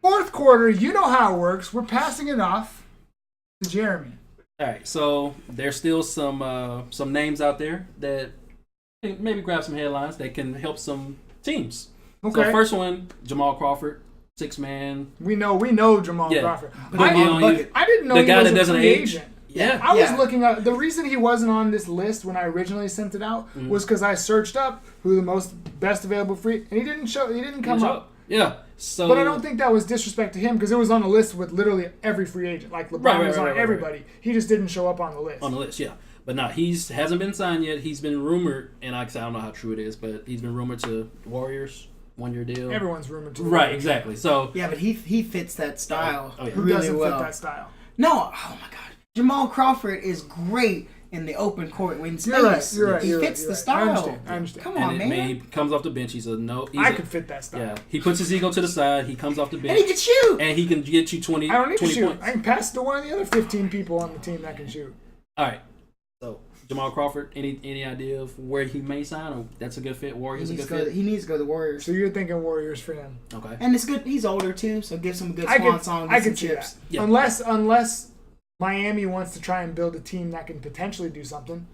Fourth quarter, you know how it works. We're passing it off to Jeremy. All right, so there's still some names out there that maybe grab some headlines that can help some teams. Okay. So first one, Jamal Crawford, 6-man. We know Jamal Crawford. I didn't know the he guy was that a doesn't free age. agent. Yeah. I was looking up. The reason he wasn't on this list when I originally sent it out was because I searched up who the best available free, and he didn't show. He didn't come up. Yeah. So, but I don't think that was disrespect to him because it was on the list with literally every free agent. Like LeBron was on everybody. He just didn't show up on the list. On the list, yeah. But no, hasn't been signed yet. He's been rumored, and I don't know how true it is, but he's been rumored to Warriors, 1-year deal. Everyone's rumored to. Right, exactly. So yeah, but he fits that style. Who really doesn't fit that style? No, oh my God. Jamal Crawford is great in the open court when space. You're right. He fits the style. I understand. Come on, man. He comes off the bench. I could fit that style. Yeah, he puts his ego to the side. He comes off the bench. And he can shoot. And he can get you 20 I don't need to shoot. points. I can pass to one of the other 15 people on the team that can shoot. All right. So Jamal Crawford, any idea of where he may sign, or that's a good fit? Warriors a good fit. He needs to go to the Warriors. So you're thinking Warriors for him? Okay. And it's good. He's older too, so give some good swan songs. I could see that. Yeah. Unless Miami wants to try and build a team that can potentially do something.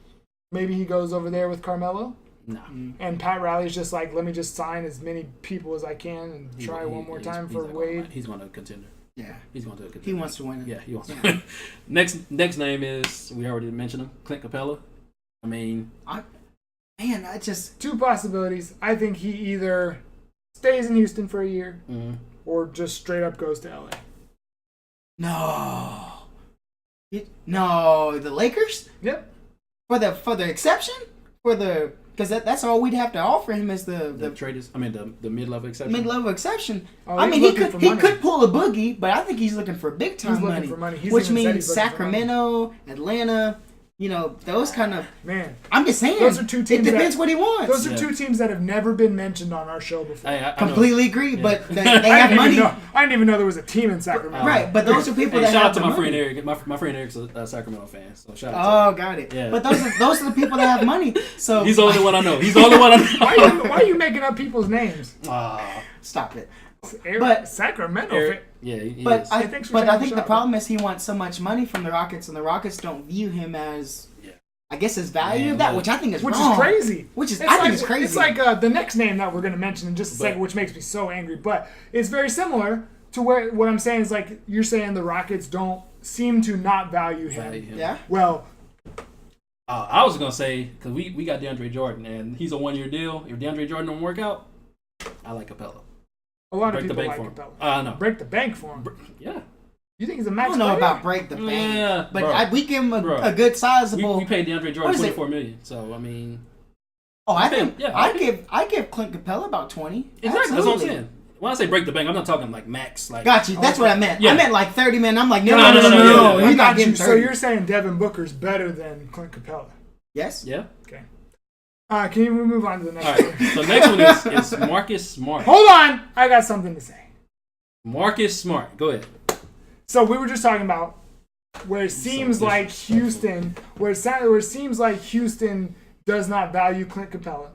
Maybe he goes over there with Carmelo. No. And Pat Riley's just like, let me just sign as many people as I can and try one more time for Wade. He's going to contender. Yeah. He's going to contender. He wants to win it. Yeah, he wants to win. Next name is, we already mentioned him, Clint Capella. I mean... Two possibilities. I think he either stays in Houston for a year or just straight up goes to LA. No, the Lakers? Yep. For the exception? Because that's all we'd have to offer him is the trade is, the mid-level exception. Mid-level exception. Oh, he could pull a boogie, but I think he's looking for big time money. For money. Which means Sacramento, Atlanta, those kind of... Man. I'm just saying. Those are two teams. It depends what he wants. Those are two teams that have never been mentioned on our show before. I completely agree, but they have money. I didn't even know there was a team in Sacramento. Right, but those are people that shout have out to my money. friend Eric. My friend Eric's a Sacramento fan, so shout out to him. Got it. Yeah. But those are the people that have money. So he's the only one I know. Why are you making up people's names? Stop it. But Sacramento. Eric, I think the problem is he wants so much money from the Rockets, and the Rockets don't view him as... I guess his value of that, which I think is wrong. Which is crazy. I think it's crazy. It's like the next name that we're going to mention in just a second, which makes me so angry. But it's very similar to what I'm saying is like you're saying the Rockets don't seem to not value him. Yeah. Well, I was going to say, because we got DeAndre Jordan, and he's a 1-year deal. If DeAndre Jordan don't work out, I like Capella. A lot of people like Capella. No. Break the bank for him. Yeah. You think he's a max I don't know player? about break the bank. Yeah, but we give him a good sizable... We paid DeAndre Jordan $24 million, so, I mean... I give Clint Capella about 20. Exactly, Absolutely. that's what I'm saying. When I say break the bank, I'm not talking like max. Like, got you. That's what I meant. Yeah. I meant like 30, man. I'm like, no. You're not getting 30. So you're saying Devin Booker's better than Clint Capella? Yes. Yeah. Okay. Can you move on to the next one? All right. So next one is Marcus Smart. Hold on. I got something to say. Marcus Smart. Go ahead. So we were just talking about where it seems like Houston, where it seems like Houston does not value Clint Capella.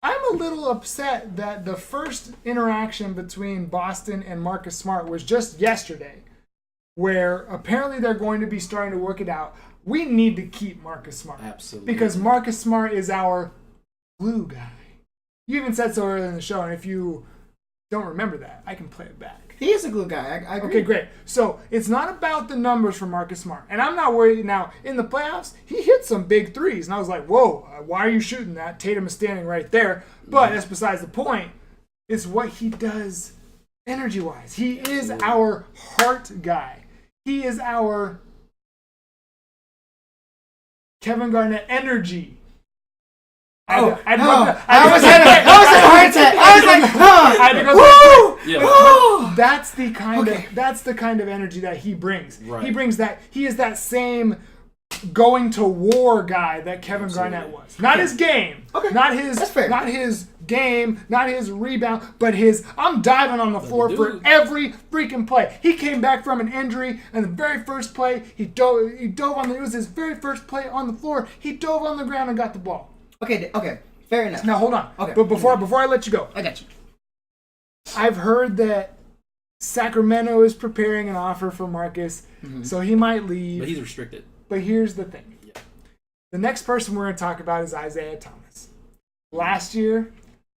I'm a little upset that the first interaction between Boston and Marcus Smart was just yesterday, where apparently they're going to be starting to work it out. We need to keep Marcus Smart. Absolutely. Because Marcus Smart is our glue guy. You even said so earlier in the show, and if you don't remember that, I can play it back. He is a glue guy. I agree. Okay, great. So it's not about the numbers for Marcus Smart. And I'm not worried. Now, in the playoffs, he hit some big threes. And I was like, whoa, why are you shooting that? Tatum is standing right there. But that's besides the point. It's what he does energy-wise. He is our heart guy. He is our Kevin Garnett energy. I was at a heart attack. I was like, That's the kind of energy that he brings. Right. He brings that. He is that same going to war guy that Kevin Garnett was. Not his game. Okay. That's fair. Not his game. Not his rebound. But his. I'm diving on the floor for every freaking play. He came back from an injury, and the very first play he dove on. It was his very first play on the floor. He dove on the ground and got the ball. Okay, fair enough. Now hold on. Okay. But before I let you go, I got you. I've heard that Sacramento is preparing an offer for Marcus, so he might leave. But he's restricted. But here's the thing. Yeah. The next person we're going to talk about is Isaiah Thomas. Last year,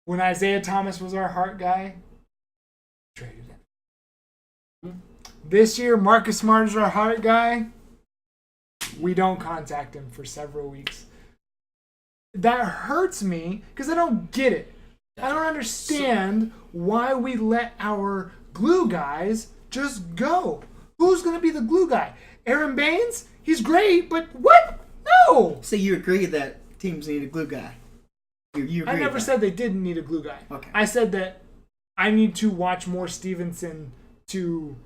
when Isaiah Thomas was our heart guy, traded him. This year, Marcus Smart is our heart guy. We don't contact him for several weeks. That hurts me because I don't get it. I don't understand why we let our glue guys just go. Who's going to be the glue guy? Aaron Baines? He's great, but what? No! So you agree that teams need a glue guy? You agree I never said they didn't need a glue guy. Okay. I said that I need to watch more Stevenson to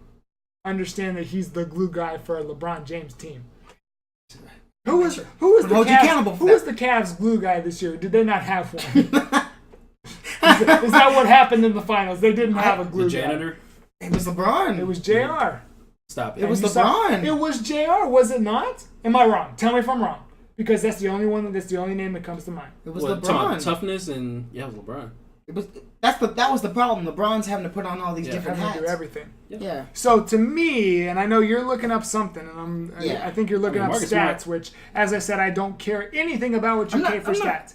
understand that he's the glue guy for a LeBron James team. Who was the Cavs glue guy this year? Did they not have one? Is that what happened in the finals? They didn't have a glue the janitor? guy. It was LeBron. It was JR. Stop it. It was LeBron. It was JR, was it not? Am I wrong? Tell me if I'm wrong. Because that's the only name that comes to mind. It was LeBron. Toughness and it was LeBron. That was the problem. LeBron's having to put on all these different hats. To do everything. Yeah. So to me, and I know you're looking up something, and I think you're looking up stats, which, as I said, I don't care anything about what you pay for stats.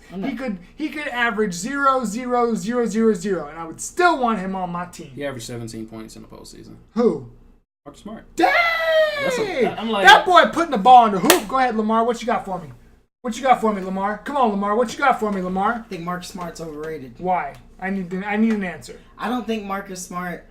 He could average 0, 0, 0, 0, 0, and I would still want him on my team. He averaged 17 points in the postseason. Who? Marcus Smart. Dang! That boy putting the ball in the hoop. Go ahead, Lamar. What you got for me? What you got for me, Lamar? Come on, Lamar. What you got for me, Lamar? I think Marcus Smart's overrated. Why? I need an answer. I don't think Marcus Smart.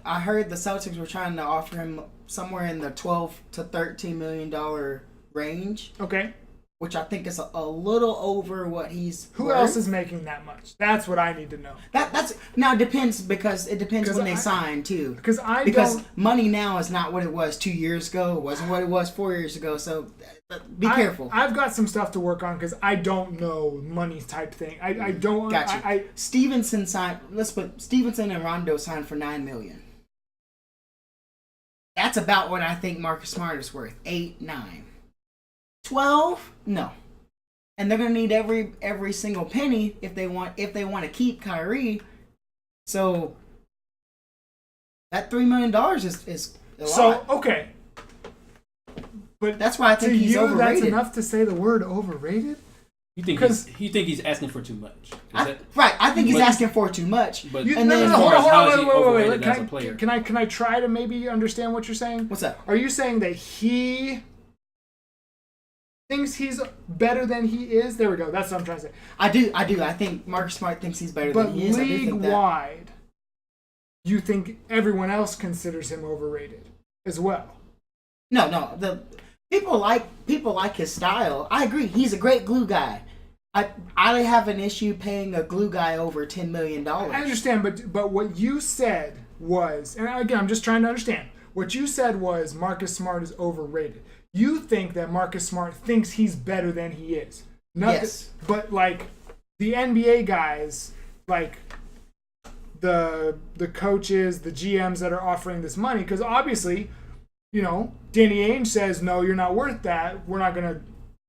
I heard the Celtics were trying to offer him somewhere in the $12 to $13 million range. Okay. Which I think is a little over what he's. Who else is making that much? That's what I need to know. That's now it depends because it depends when they sign too. Because money now is not what it was 2 years ago. It wasn't what it was 4 years ago. So be careful. I've got some stuff to work on because I don't know money type thing. I don't. Gotcha. Stevenson signed. Let's put Stevenson and Rondo signed for $9 million. That's about what I think Marcus Smart is worth. 8, 9. 12? No. And they're gonna need every single penny if they want to keep Kyrie. So that $3 million is a lot. So okay. But that's why I think he's overrated. That's enough to say the word overrated? You think he's asking for too much? Right. I think he's asking for too much. But hold on, wait. Can I try to maybe understand what you're saying? What's that? Are you saying that he thinks he's better than he is? There we go. That's what I'm trying to say. I do. I think Marcus Smart thinks he's better than he is. But league-wide, you think everyone else considers him overrated as well? No. The people like his style. I agree. He's a great glue guy. I have an issue paying a glue guy over $10 million. I understand, but what you said was, and again, I'm just trying to understand. What you said was Marcus Smart is overrated. You think that Marcus Smart thinks he's better than he is. Yes. But like the NBA guys, like the coaches, the GMs that are offering this money, because obviously, Danny Ainge says, no, you're not worth that. We're not going to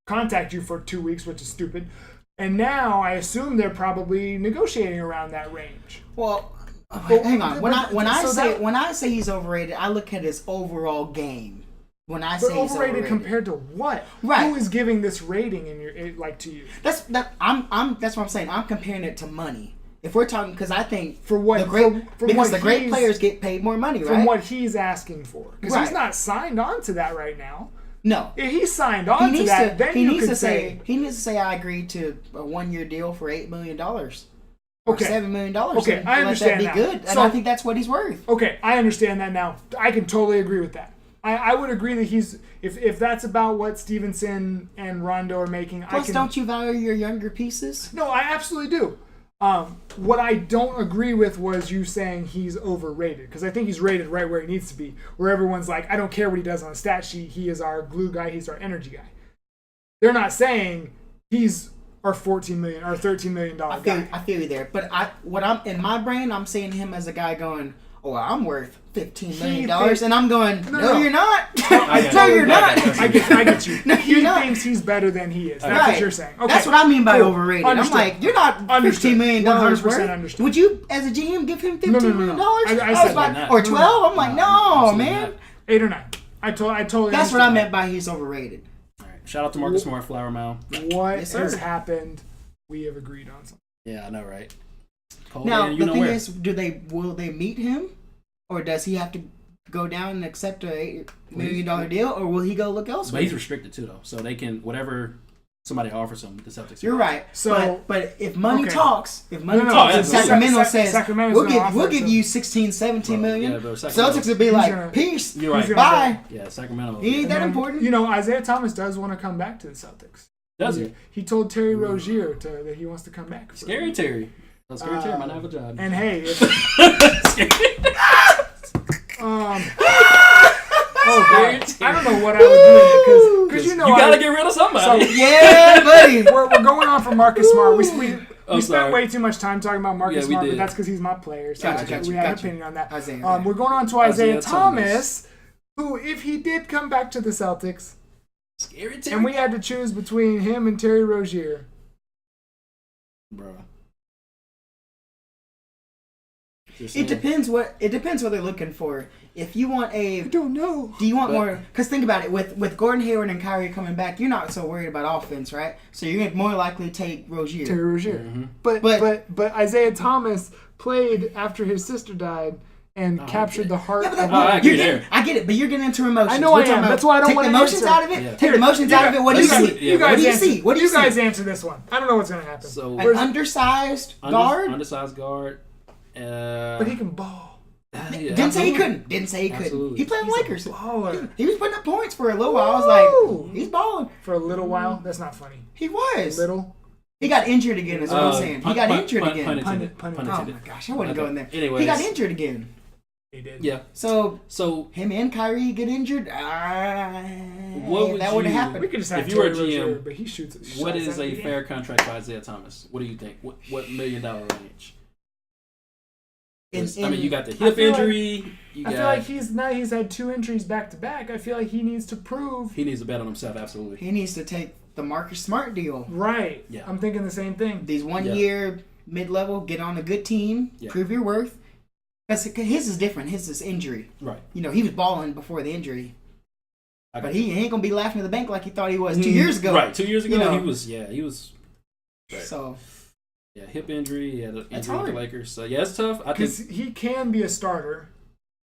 contact you for 2 weeks, which is stupid. And now I assume they're probably negotiating around that range. Well, hang on. When I say he's overrated, I look at his overall game. When I say he's overrated compared to what? Right. Who is giving this rating to you? That's what I'm saying. I'm comparing it to money. If we're talking, because I think the great players get paid more money, right? From what he's asking for, because he's not signed on to that right now. No, if he's signed on to that, then he needs to say I agreed to a 1-year deal for $8 million. Or $7 million. Okay, I understand that. Be good, and I think that's what he's worth. Okay, I understand that now. I can totally agree with that. I would agree that he's if that's about what Stevenson and Rondo are making. Plus, don't you value your younger pieces? No, I absolutely do. What I don't agree with was you saying he's overrated, because I think he's rated right where he needs to be, where everyone's like, I don't care what he does on the stat sheet. He is our glue guy. He's our energy guy. They're not saying he's our $14 million or $13 million guy. I feel you there, but I'm in my brain. I'm seeing him as a guy going, "Oh, I'm worth $15 million," thinks- and I'm going, "No, you're not. I No, you're not." I get you. No, He you're not. thinks he's better than he is. That's Right. what you're saying. Okay. That's what I mean by Cool. overrated. Understood. I'm like, you're not Understood. $15 million 100% worth. understood. Would you, as a GM, give him $15 No. million? I was said like, not. or 12? I'm like, no, absolutely man. not. 8 or 9. I totally. That's what I understand. meant by he's overrated. All right. Shout out to Marcus Smart, Flower Mound. What Yes, sir. has happened? We have agreed on something. Yeah, I know, right? Cold Now, man, you the know thing where. is, will they meet him? Or does he have to go down and accept a $8 million deal? Or will he go look But elsewhere? he's restricted too, though. So they can, whatever somebody offers him, the Celtics. You're right. So- but if money Okay. talks, if money No, talks, yeah, and but- Sacramento says, Sacramento's we'll gonna offer give some- you 16, 17 million. Yeah, but Sacramento- Celtics would be He's like, gonna- peace. You're right. He's gonna- Bye. Yeah, Sacramento. He ain't that And then, important. You know, Isaiah Thomas does want to come back to the Celtics. Does he? He told Terry Rozier that he wants to come back. Scary Terry. So Scary Terry might not have a job. And hey, if, oh god, I don't know what I would do because you know you gotta I- get rid of somebody. Yeah, buddy. we're going on for Marcus Smart. We spent sorry. way too much time talking about Marcus Yeah, we Smart, did. but that's because he's my player. So Gotcha, we have an gotcha. opinion on that. Isaiah. We're going on to Isaiah Isaiah Thomas, who, if he did come back to the Celtics, Scary Terry. and we had to choose between him and Terry Rozier, Bro. It depends what they're looking for. If you want I don't know. do you want But- more? Because think about it, with Gordon Hayward and Kyrie coming back, you're not so worried about offense, right? So you're more likely to take Rozier. Terry Rozier. Mm-hmm. But Isaiah Thomas played after his sister died and captured the heart Yeah, but of I agree you're there. getting, I get it, but you're getting into emotions. I know We're I talking am. about That's why I don't take wanna the emotions answer. out of it. Yeah. Take the emotions out of it. What do you see? Yeah, You guys What do you answer. see? What do you You guys see? answer this one. I don't know what's gonna happen. So An undersized guard. undersized guard. But he can ball. Yeah, Didn't say he absolutely. couldn't. Didn't say he couldn't. Absolutely. He played in Lakers. Baller. He was putting up points for a little while. I was Woo! like, he's balling. For a little while. That's not funny. He was. Little. He got injured again. Is what I'm saying. He got injured again. Pun intended. Pun Pun Oh intended. my gosh, I wouldn't Okay. go in there. Anyways. He got injured again. He did. Yeah. So So him and Kyrie get injured. What would that would have you- We happened. could just have If you were a Terry Rozier, GM, but he shoots. what shots is at a the fair end. contract for Isaiah Thomas? What do you think? What $1 million range? 'Cause, I mean, you got the hip feel like- injury. You I got. feel like he's had 2 injuries back to back. I feel like he needs to prove. he needs to bet on himself. Absolutely. He needs to take the Marcus Smart deal. Right. Yeah. I'm thinking the same thing. These 1 Yeah. year mid level, get on a good team, Yeah. prove your worth. Because his is different. His is injury. Right. You know, he was balling before the injury, I but got he ain't gonna be laughing at the bank like he thought he was 2 years ago. Right. 2 years ago, You know. he was. Yeah, he was. Right. So Yeah, hip injury. He had an That's injury with the hard. Lakers. So yeah, it's tough. I Because think. he can be a starter,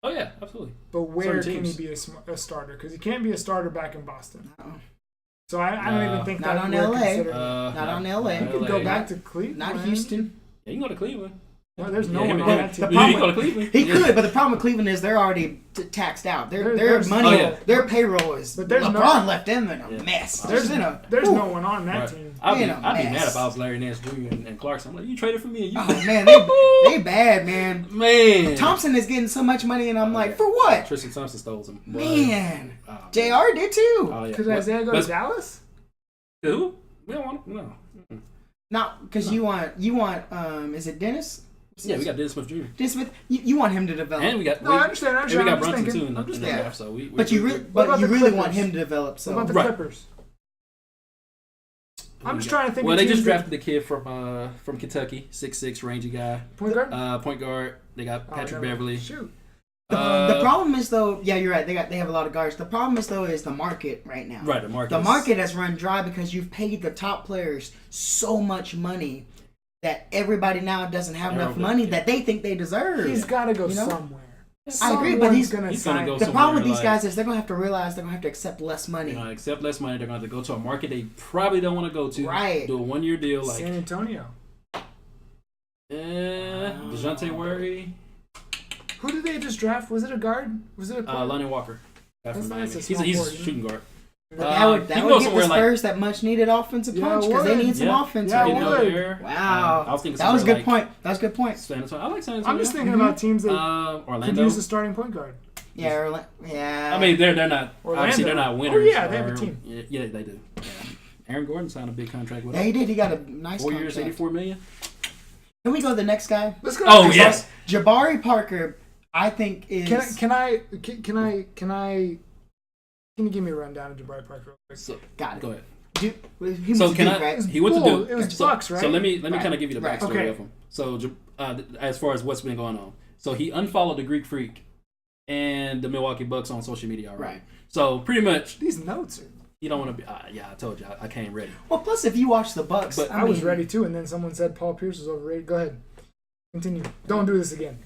Oh yeah, absolutely. but where Certain can he teams. be a starter? Because he can't be a starter back in Boston. uh-uh. So I don't Nah. even think Not that on we're LA. considering. Not on LA. He could go back to Cleveland. not Houston. Yeah, you can go to Cleveland. No, there's no Yeah, one him- on him- that team. the he can problem- go to Cleveland. He Yeah. could, but the problem with Cleveland is they're already taxed out. Their There's- money, Oh, yeah. their payroll is. But there's LeBron no- left them in a Yeah. mess. There's in a, there's Ooh. no one on that Right. team. I'd be in a mad mess. if I was Larry Nance Jr. and Clarkson. I'm like, you traded for me. And you Oh man, they bad, man. man. Thompson is getting so much money, and I'm like, for what? Tristan Thompson stole some. Man, Oh, Jr. did too. Oh, yeah. Could What- Isaiah go but- to Dallas? Who? We don't want no. Mm-mm. Not because you want is it Dennis? Yeah, we got Dennis Smith Jr. Dennis Smith. You want him to develop, And we got No, I understand. and we I'm got just Brunson thinking. too in the, I'm just in the thinking. draft. So we but you What about really the want Clippers? him to develop. What So about the Right. Clippers? I'm just got- trying to think Well, of they teams just that- drafted the kid from Kentucky, 6'6", rangy guy, Point guard. point guard. They got Oh, Patrick never- Beverly. Shoot. the problem is though, yeah, you're right. They have a lot of guards. The problem is though is the market right now. Right, the market. The is- market has run dry because you've paid the top players so much money that everybody now doesn't have enough Everybody- money yeah. that they think they deserve. He's got to go You know? somewhere. I agree, but Someone's he's gonna gonna sign. go the somewhere problem with these like- guys is they're gonna have to realize they're gonna have to accept less money. You know, accept less money. They're going to have to go to a market they probably don't want to go to. Right. Do a 1 year deal like San Antonio. DeJounte Murray, Who did they just draft? Was it a guard? Was it a point? Lonnie Walker. Guy from That's Miami. a He's small a forward, shooting guard. But that would he that can would go give the somewhere like- Spurs that much needed offensive Yeah, punch it because they would. need some Yeah. offense Yeah, right it Getting now. would. over there. Wow. I was thinking That was a somewhere good point. That was a good point. San Antonio. I like San I'm Antonio. just thinking about teams that could Orlando. use a starting point guard. Yeah, yeah. I mean, they're not. Orlando. Obviously, they're not Oh, winners. yeah, they have a or- team. Yeah, they do. Yeah. Aaron Gordon signed a big contract with yeah, them. he did. He got a nice 4 years, contract. $84 million. Can we go to the next guy? Let's go. Oh next yes. Jabari Parker. I think is Can you give me a rundown of Jabari Parker real quick? So, got it. go ahead. He So went to can Duke, I? right? He went to Duke. It was So- Bucks, right? So let me Right. kind of give you the Right. backstory Okay. of him. So as far as what's been going on, so he unfollowed the Greek Freak and the Milwaukee Bucks on social media already. Right. So pretty much, These notes are. you don't want to be. Yeah, I told you, I came ready. Well, plus if you watch the Bucks, But I was mean, ready too, and then someone said Paul Pierce was overrated. Go ahead. Continue. Don't do this again.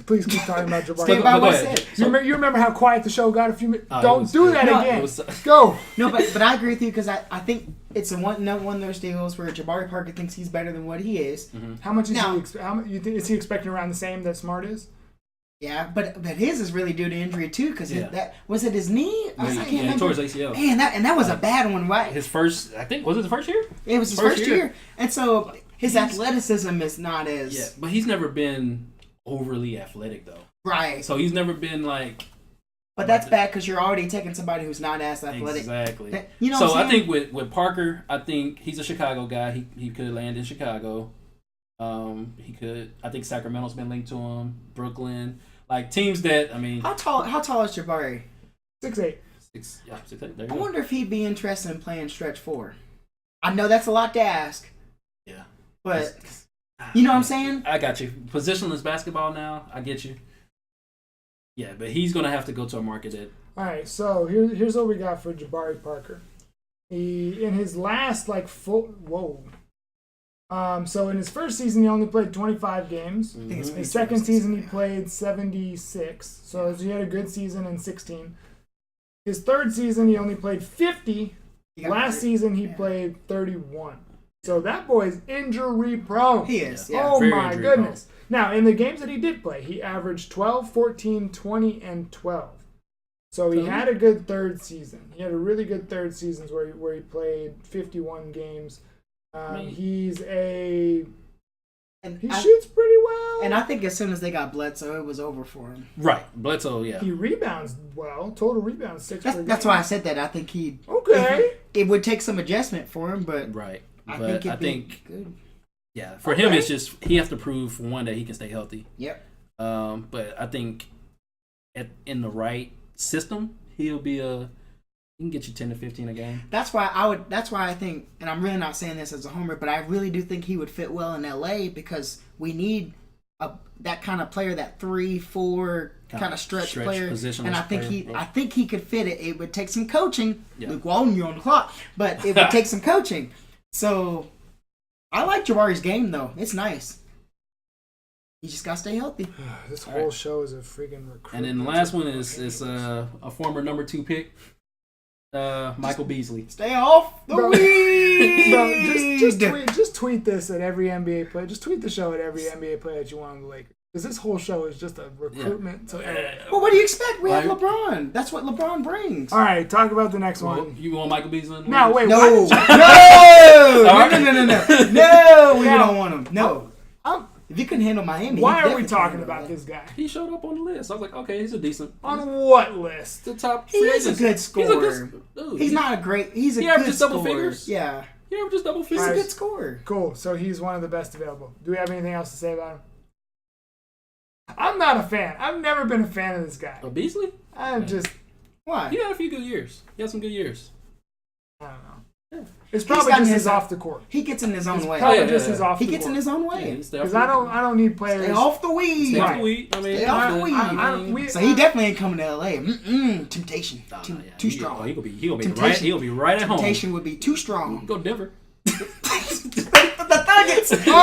Please keep talking about Jabari. Stand by Go what I ahead. said. You remember how quiet the show got a few minutes? It Don't was- do that no, again. it was- Go. No, but I agree with you because I think it's one of those deals where Jabari Parker thinks he's better than what he is. How much is Now- you think is he expecting around the same that Smart is? Yeah, but his is really due to injury too because Yeah. that was it his knee? I can't Yeah, remember. towards ACL. Man, that was a bad one, right? His first, I think, was it the first year? It was his First first year. year, and so his athleticism is not as Yeah, but he's never been overly athletic though. right. So he's never been like But that's bad because you're already taking somebody who's not as athletic. exactly. You know So what I'm I saying? think with Parker, I think he's a Chicago guy. He could land in Chicago. He could. I think Sacramento's been linked to him. Brooklyn, like teams that I mean, How tall is Jabari? 6'8". 6'8", there you I go. wonder if he'd be interested in playing stretch 4. I know that's a lot to ask, Yeah, but you know what I'm saying? I got you. Positionless basketball now. I get you. Yeah, but he's gonna have to go to a market that. All right, so here's what we got for Jabari Parker. He in his last so in his first season he only played 25 games. I think it's His second season he played 76. So he had a good season in 16. His third season he only played 50. He got Last hurt. season he played 31. So that boy's injury prone. He is. Yeah. Oh very my injury goodness. Now, in the games that he did play, he averaged 12, 14, 20, and 12. So he had a good third season. He had a really good third season where he played 51 games. He shoots pretty well. And I think as soon as they got Bledsoe, it was over for him. Right, Bledsoe. Yeah, He rebounds well. Total rebounds 6 per game. That's why I said that. I think he. Okay. It would take some adjustment for him, but right. I But think it'd I think be good. yeah, for him it's just he has to prove for one that he can stay healthy. Yep. But I think in the right system, he'll be he can get you 10 to 15 a game. That's why I think, and I'm really not saying this as a homer, but I really do think he would fit well in LA because we need that kind of player, that 3-4 kind of stretch player. Positionless And I think player. I think he could fit it. It would take some coaching. Yeah. Luke Walton, you're on the clock, but it would take some coaching. So I like Jabari's game though. It's nice. You just gotta stay healthy. This whole show is a freaking recruit. And then the last one is a former number 2 pick, Michael Beasley. Stay off the Bro. weed. Bro, just tweet this at every NBA player. Just tweet the show at every NBA player that you want on the Lakers. Because this whole show is just a recruitment to everyone. Well, what do you expect? We have Like- LeBron. That's what LeBron brings. All right, talk about the next one. You want Michael Beasley? in the Now, Lakers? wait, why No. did you... No, we Yeah. don't want him. No. I'm- If you couldn't handle Miami, Why he are we definitely talking can about handle this guy? He showed up on the list. I was like, okay, he's a decent. On what list? The top. He free is a agents. good scorer. He's a good dude. He's not a great. He's a He good averages double scorer. figures. Yeah, He averages double he's figures. a Nice. good scorer. Cool. So he's one of the best available. Do we have anything else to say about him? I'm not a fan. I've never been a fan of this guy. Oh, Beasley? I'm just, Why? He had a few good years. He had some good years. I don't know. It's probably gotten just his- his off the court. He gets in his own It's way. probably yeah, just yeah. his off He the gets in court. his own Yeah, way. he's there Because for- I don't need players. Stay off the weed. Stay off Right. the weed. I mean, Stay off the weed. we- So he definitely ain't coming to LA. Temptation. Nah, Too, yeah, too he strong. gonna be right. Temptation. He'll be right at home. Temptation would be too strong. Go Denver. The Nuggets. The Okay. Nuggets.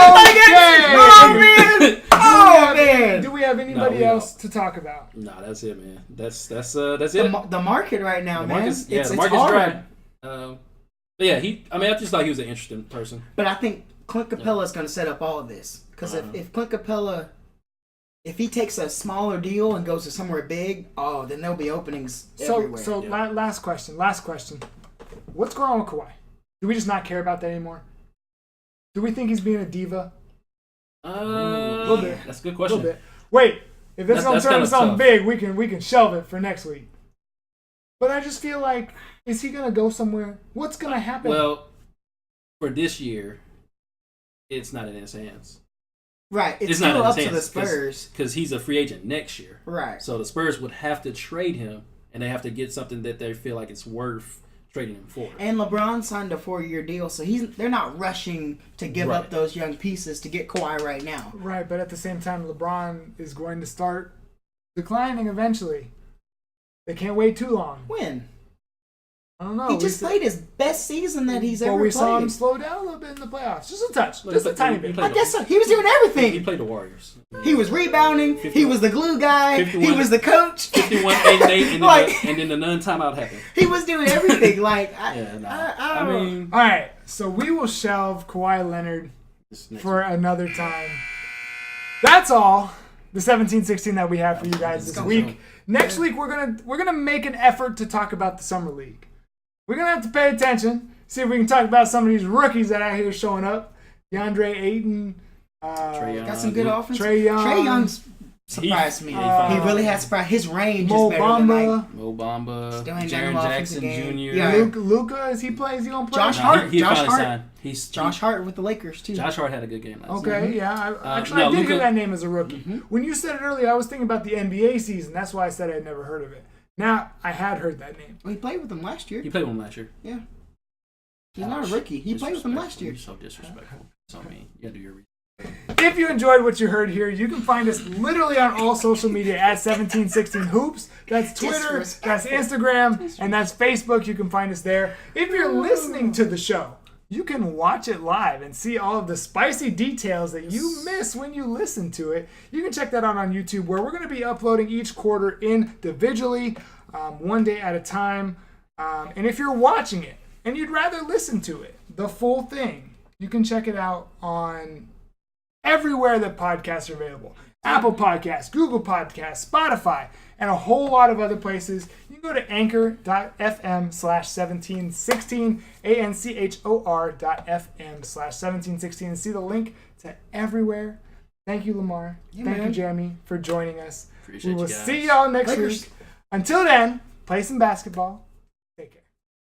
Oh man. Oh man. Do we have anybody we else to talk about? Nah, that's it, man. That's it. The market right now, The man. market's, yeah, it's the market's hard. dry. But yeah, I just thought he was an interesting person. But I think Clint Capella is going to set up all of this because if Clint Capella, if he takes a smaller deal and goes to somewhere big, then there'll be openings everywhere. So last question. What's going on with Kawhi? Do we just not care about that anymore? Do we think he's being a diva? A little bit. That's a good A question. little bit. Wait, if this That's don't turn kinda into something tough. big, we can shelve it for next week. But I just feel like, is he gonna go somewhere? What's gonna happen? Well, for this year, it's not in his hands. Right. It's not still in up his to the hands, Spurs. because he's a free agent next year. Right. So the Spurs would have to trade him, and they have to get something that they feel like it's worth trading him for. And LeBron signed a 4-year deal, so they're not rushing to give up those young pieces to get Kawhi right now. Right, but at the same time, LeBron is going to start declining eventually. They can't wait too long. When? I don't know. He just played his best season that he's ever we played. saw him slow down a little bit in the playoffs. Just a touch. Just a tiny bit. I guess so. He was doing everything. He played the Warriors. He was rebounding. He was the glue guy. 51, he was the coach. 51, 8, and 8, and, Like- and then the non-timeout happened. He was doing everything. Like, I mean, All right, so we will shelve Kawhi Leonard for another time. That's all. The 17-16 that we have for you guys this week. Next week we're gonna make an effort to talk about the summer league. We're gonna have to pay attention. See if we can talk about some of these rookies that are out here showing up. DeAndre Ayton, Trae Young. got some good offense. Trae Young. Trae Young's surprised me. He really has surprised. His range Mo is better than like Mo Bamba, Still ain't Jaren done well Jackson for the game. Jr. Yeah. Luka, is he playing? Is he gonna play? Josh No, Hart. he Josh finally Hart. signed. Josh Hart with the Lakers too. Josh Hart had a good game last Okay, season. yeah. I no, did hear Luka- that name as a rookie. When you said it earlier, I was thinking about the NBA season. That's why I said I'd never heard of it. Now, I had heard that name. Well, he played with them last year. He played with him last year. Yeah. He's not a rookie. He played with them last year. You're so disrespectful. So mean. You gotta do your research. If you enjoyed what you heard here, you can find us literally on all social media at 1716hoops. That's Twitter, that's Instagram, and that's Facebook. You can find us there. If you're listening to the show, you can watch it live and see all of the spicy details that you miss when you listen to it. You can check that out on YouTube, where we're going to be uploading each quarter individually, one day at a time. And if you're watching it and you'd rather listen to it, the full thing, you can check it out on everywhere that podcasts are available. Apple Podcasts, Google Podcasts, Spotify, and a whole lot of other places. You can go to anchor.fm/1716, anchor.fm/1716, and see the link to everywhere. Thank you, Lamar. Thank you, Jeremy, for joining us. Appreciate we will you guys. see y'all next Lakers. week. Until then, play some basketball. Take care.